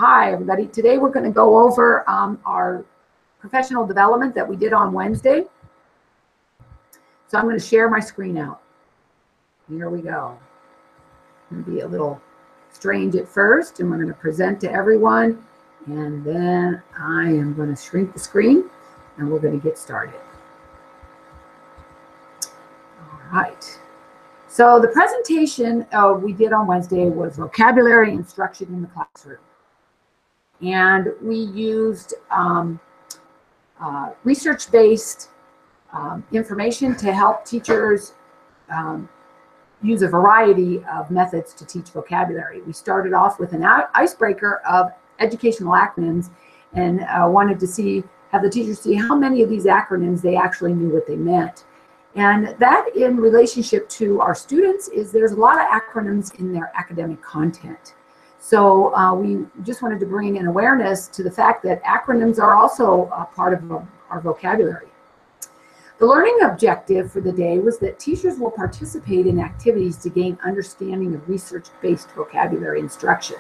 Hi, everybody. Today we're going to go over our professional development that we did on Wednesday. So I'm going to share my screen out. Here we go. It's going to be a little strange at first, and we're going to present to everyone. And then I am going to shrink the screen, and we're going to get started. All right. So the presentation we did on Wednesday was vocabulary instruction in the classroom. And we used research-based information to help teachers use a variety of methods to teach vocabulary. We started off with an icebreaker of educational acronyms and wanted to have the teachers see how many of these acronyms they actually knew what they meant. And that, in relationship to our students, is there's a lot of acronyms in their academic content. So we just wanted to bring an awareness to the fact that acronyms are also a part of our vocabulary. The learning objective for the day was that teachers will participate in activities to gain understanding of research-based vocabulary instruction.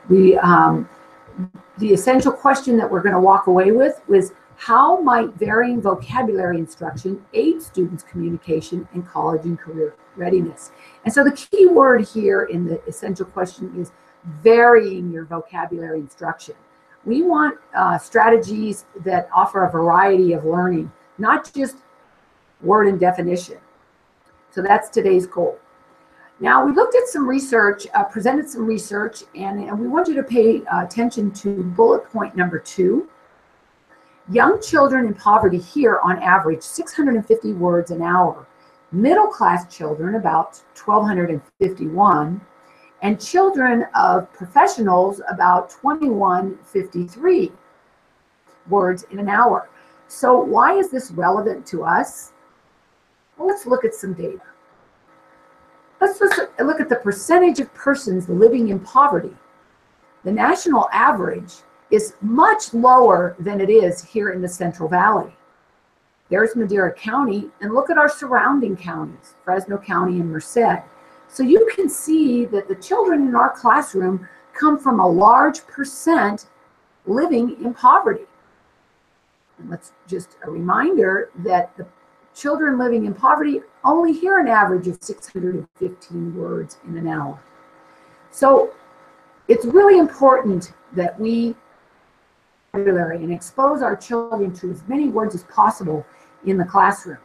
The essential question that we're going to walk away with was, how might varying vocabulary instruction aid students' communication in college and career readiness? And so the key word here in the essential question is varying your vocabulary instruction. We want strategies that offer a variety of learning, not just word and definition. So that's today's goal. Now, we looked at some research, presented some research, and we want you to pay attention to bullet point number 2. Young children in poverty hear on average 650 words an hour. Middle-class children about 1,251, and children of professionals about 2,153 words in an hour. So why is this relevant to us? Well, let's look at some data. Let's look at the percentage of persons living in poverty. The national average is much lower than it is here in the Central Valley. There's Madera County, and look at our surrounding counties, Fresno County and Merced. So you can see that the children in our classroom come from a large percent living in poverty. And let's just a reminder that the children living in poverty only hear an average of 615 words in an hour. So it's really important that we and expose our children to as many words as possible in the classroom.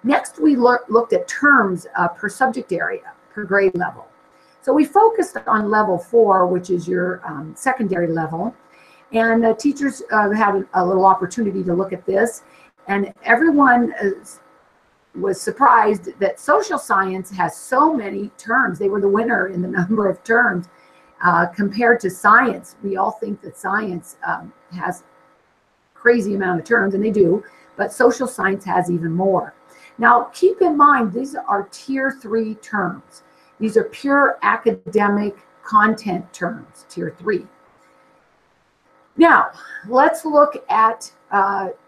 Next, we looked at terms per subject area, per grade level. So we focused on level 4, which is your secondary level, and teachers had a little opportunity to look at this, and everyone was surprised that social science has so many terms. They were the winner in the number of terms. Compared to science, we all think that science has crazy amount of terms, and they do, but social science has even more. Now, keep in mind, these are tier 3 terms. These are pure academic content terms, tier 3. Now, let's look at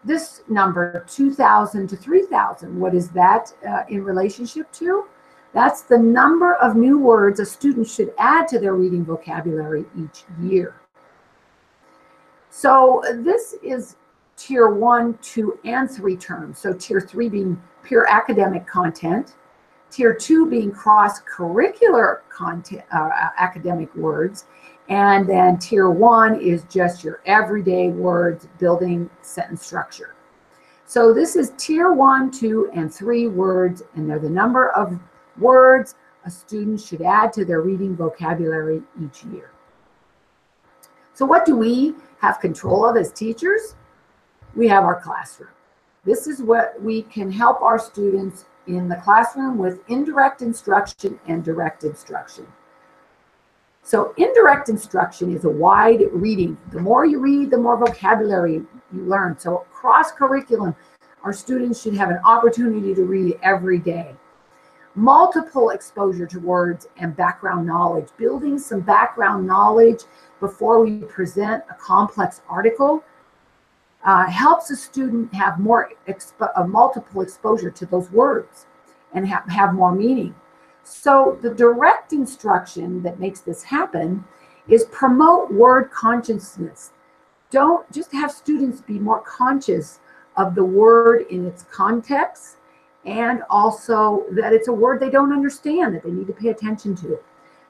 this number, 2,000 to 3,000. What is that in relationship to? That's the number of new words a student should add to their reading vocabulary each year. So this is tier 1, 2, and 3 terms. So tier 3 being pure academic content, tier 2 being cross-curricular content, academic words, and then tier 1 is just your everyday words building sentence structure. So this is tier 1, 2, and 3 words, and they're the number of words a student should add to their reading vocabulary each year. So what do we have control of as teachers? We have our classroom. This is what we can help our students in the classroom with indirect instruction and direct instruction. So indirect instruction is a wide reading. The more you read, the more vocabulary you learn. So cross curriculum, our students should have an opportunity to read every day. Multiple exposure to words and background knowledge, building some background knowledge before we present a complex article helps a student have more multiple exposure to those words and have more meaning. So the direct instruction that makes this happen is promote word consciousness. Don't just have students be more conscious of the word in its context, and also that it's a word they don't understand that they need to pay attention to.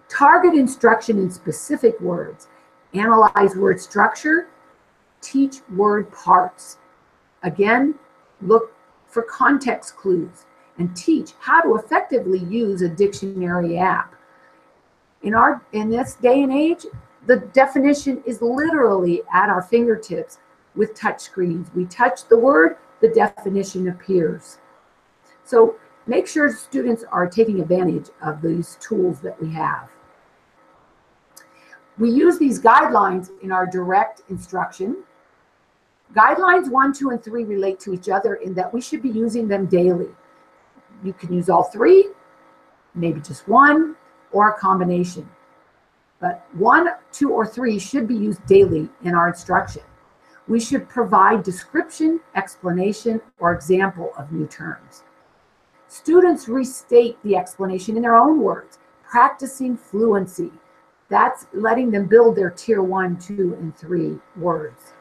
Target instruction in specific words. Analyze word structure. Teach word parts. Again, look for context clues and teach how to effectively use a dictionary app. In this day and age, the definition is literally at our fingertips with touch screens. We touch the word, the definition appears. So make sure students are taking advantage of these tools that we have. We use these guidelines in our direct instruction. Guidelines 1, 2, and 3 relate to each other in that we should be using them daily. You can use all 3, maybe just 1, or a combination. But 1, 2, or 3 should be used daily in our instruction. We should provide description, explanation, or example of new terms. Students restate the explanation in their own words, practicing fluency. That's letting them build their tier 1, 2, and 3 words.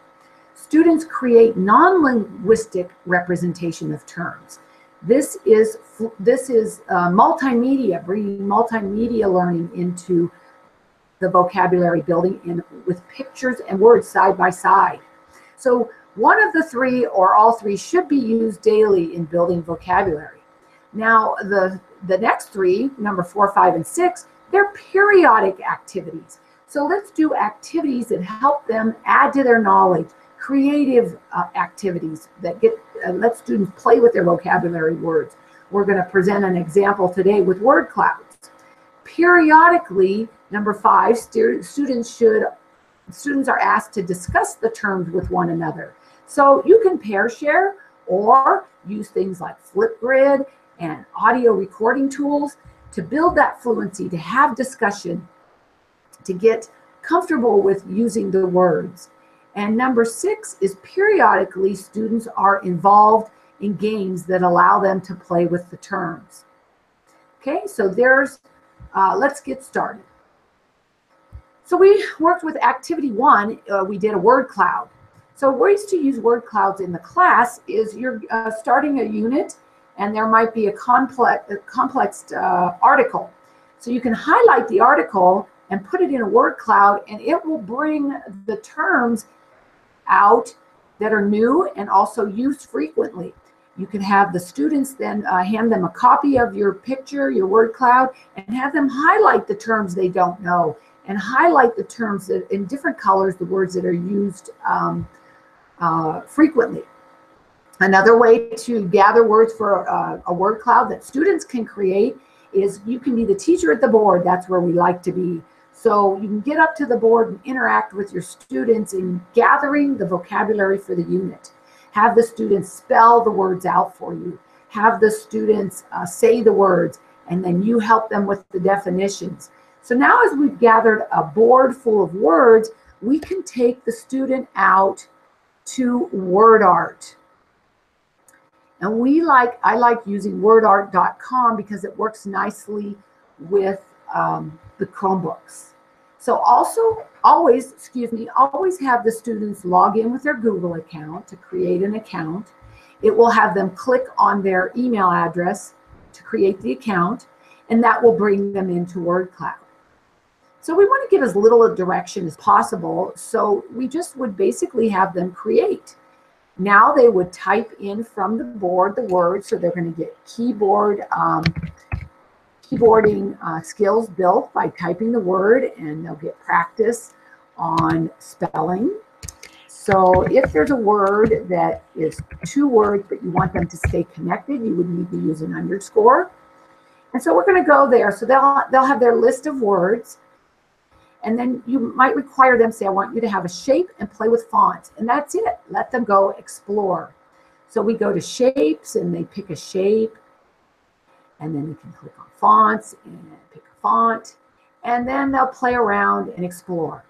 Students create non-linguistic representation of terms. This is multimedia, bringing multimedia learning into the vocabulary building in with pictures and words side by side. So one of the 3 or all 3 should be used daily in building vocabulary. Now the next 3, number 4, 5, and 6, they're periodic activities. So let's do activities that help them add to their knowledge, creative activities that let students play with their vocabulary words. We're going to present an example today with word clouds. Periodically, number 5, students are asked to discuss the terms with one another. So you can pair share or use things like Flipgrid and audio recording tools to build that fluency, to have discussion, to get comfortable with using the words. And number 6 is periodically students are involved in games that allow them to play with the terms. Okay, so let's get started. So we worked with activity 1, we did a word cloud. So ways to use word clouds in the class is you're starting a unit and there might be a complex article. So you can highlight the article and put it in a word cloud and it will bring the terms out that are new and also used frequently. You can have the students then hand them a copy of your picture, your word cloud, and have them highlight the terms they don't know and highlight the terms that in different colors, the words that are used frequently. Another way to gather words for a word cloud that students can create is you can be the teacher at the board. That's where we like to be. So you can get up to the board and interact with your students in gathering the vocabulary for the unit. Have the students spell the words out for you. Have the students say the words, and then you help them with the definitions. So now as we've gathered a board full of words, we can take the student out to WordArt. And I like using WordArt.com because it works nicely with the Chromebooks. So always have the students log in with their Google account to create an account. It will have them click on their email address to create the account, and that will bring them into WordCloud. So we want to give as little direction as possible, so we just would basically have them create. Now they would type in from the board the words, so they're going to get keyboarding skills built by typing the word, and they'll get practice on spelling. So if there's a word that is 2 words, but you want them to stay connected, you would need to use an underscore. And so we're going to go there. So they'll have their list of words. And then you might require them, say, I want you to have a shape and play with fonts. And that's it. Let them go explore. So we go to shapes and they pick a shape. And then you can click on fonts and pick a font. And then they'll play around and explore.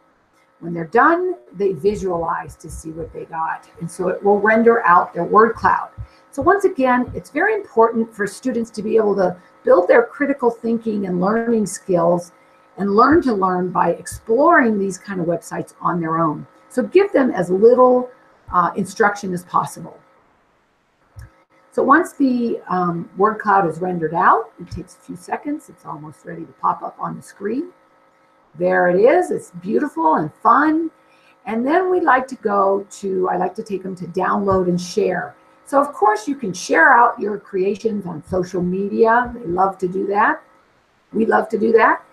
When they're done, they visualize to see what they got. And so it will render out their word cloud. So once again, it's very important for students to be able to build their critical thinking and learning skills and learn to learn by exploring these kind of websites on their own. So give them as little instruction as possible. So once the word cloud is rendered out, it takes a few seconds. It's almost ready to pop up on the screen. There it is. It's beautiful and fun. And then we'd like to go to, I like to take them to download and share. So of course you can share out your creations on social media. They love to do that. We love to do that.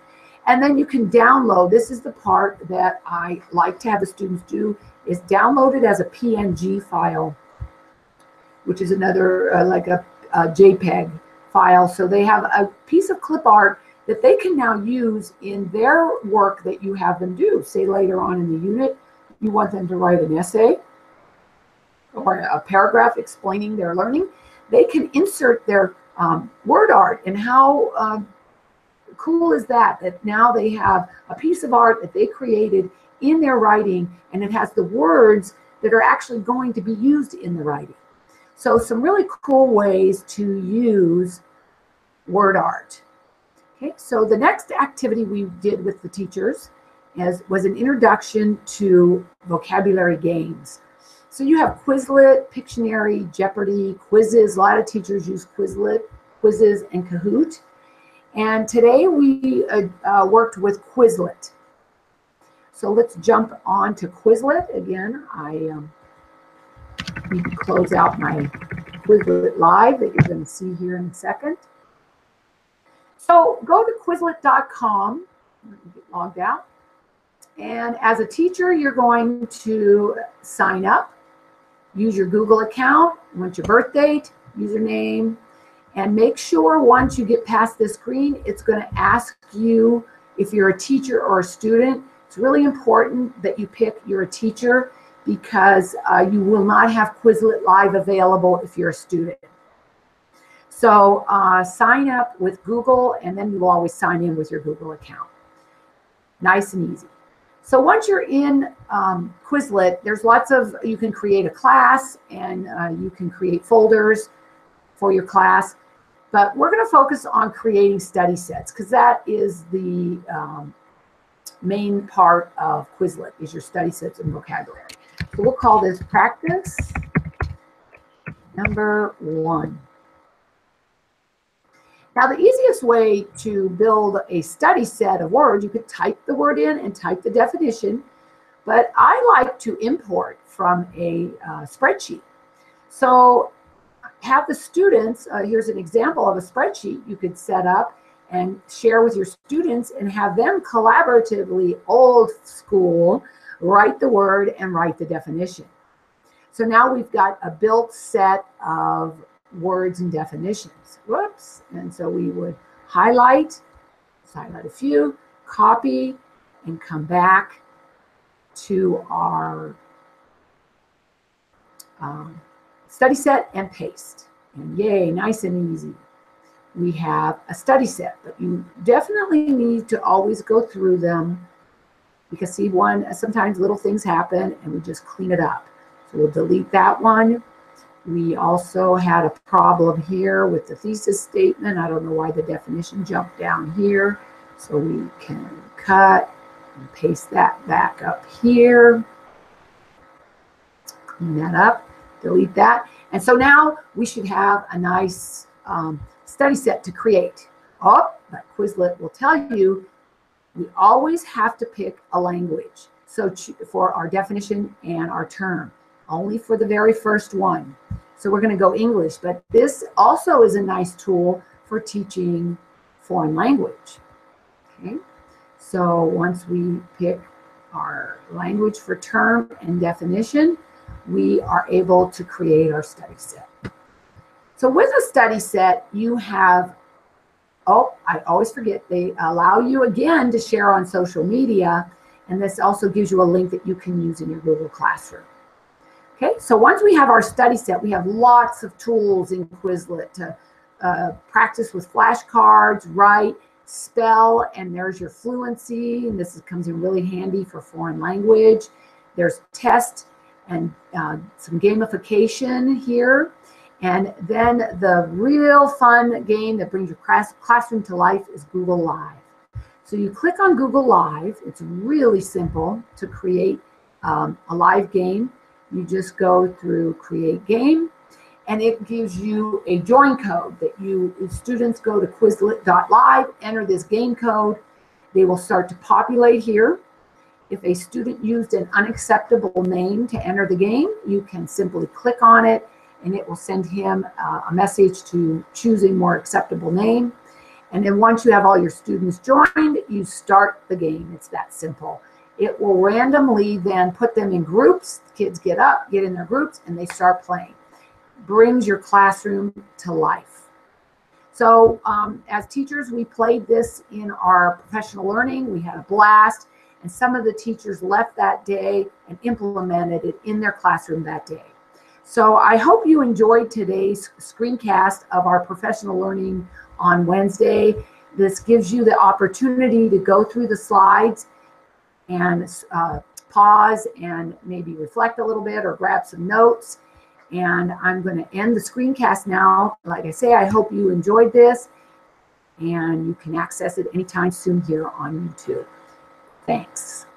And then you can download. This is the part that I like to have the students do, is download it as a PNG file, which is another like a JPEG file. So they have a piece of clip art that they can now use in their work that you have them do. Say later on in the unit, you want them to write an essay or a paragraph explaining their learning. They can insert their word art. And how cool is that? That now they have a piece of art that they created in their writing, and it has the words that are actually going to be used in the writing. So some really cool ways to use word art. Okay, so the next activity we did with the teachers was an introduction to vocabulary games. So you have Quizlet, Pictionary, Jeopardy, quizzes. A lot of teachers use Quizlet, quizzes, and Kahoot. And today we worked with Quizlet. So let's jump on to Quizlet. Again, I need to close out my Quizlet Live that you're going to see here in a second. So go to Quizlet.com, get logged out. And as a teacher, you're going to sign up, use your Google account, want your birth date, username, and make sure once you get past this screen, it's going to ask you if you're a teacher or a student. It's really important that you pick you're a teacher, because you will not have Quizlet Live available if you're a student. So sign up with Google, and then you will always sign in with your Google account. Nice and easy. So once you're in Quizlet, there's lots of, you can create a class, and you can create folders for your class. But we're going to focus on creating study sets, because that is the main part of Quizlet, is your study sets and vocabulary. So we'll call this practice number 1. Now the easiest way to build a study set of words, you could type the word in and type the definition, but I like to import from a spreadsheet. So have the students, here's an example of a spreadsheet you could set up and share with your students, and have them collaboratively, old school, write the word and write the definition. So now we've got a built set of words and definitions. Whoops. And so we would highlight a few, copy, and come back to our study set and paste. And yay, nice and easy. We have a study set, but you definitely need to always go through them, because see, sometimes little things happen and we just clean it up. So we'll delete that one. We also had a problem here with the thesis statement. I don't know why the definition jumped down here. So we can cut and paste that back up here. Clean that up, delete that. And so now we should have a nice study set to create. Oh, but Quizlet will tell you we always have to pick a language. So for our definition and our term, only for the very first one. So we're going to go English, but this also is a nice tool for teaching foreign language. Okay, so once we pick our language for term and definition, we are able to create our study set. So with a study set, you have, oh, I always forget, they allow you again to share on social media, and this also gives you a link that you can use in your Google Classroom. Okay, so once we have our study set, we have lots of tools in Quizlet to practice with flashcards, write, spell, and there's your fluency, and this comes in really handy for foreign language. There's test and some gamification here. And then the real fun game that brings your classroom to life is Google Live. So you click on Google Live. It's really simple to create a live game. You just go through Create Game, and it gives you a join code that students go to Quizlet.live, enter this game code. They will start to populate here. If a student used an unacceptable name to enter the game, you can simply click on it, and it will send him a message to choose a more acceptable name. And then once you have all your students joined, you start the game. It's that simple. It will randomly then put them in groups. Kids get up, get in their groups, and they start playing. Brings your classroom to life. So as teachers, we played this in our professional learning. We had a blast, and some of the teachers left that day and implemented it in their classroom that day. So I hope you enjoyed today's screencast of our professional learning on Wednesday. This gives you the opportunity to go through the slides and pause and maybe reflect a little bit or grab some notes. And I'm going to end the screencast now. Like I say, I hope you enjoyed this, and you can access it anytime soon here on YouTube. Thanks.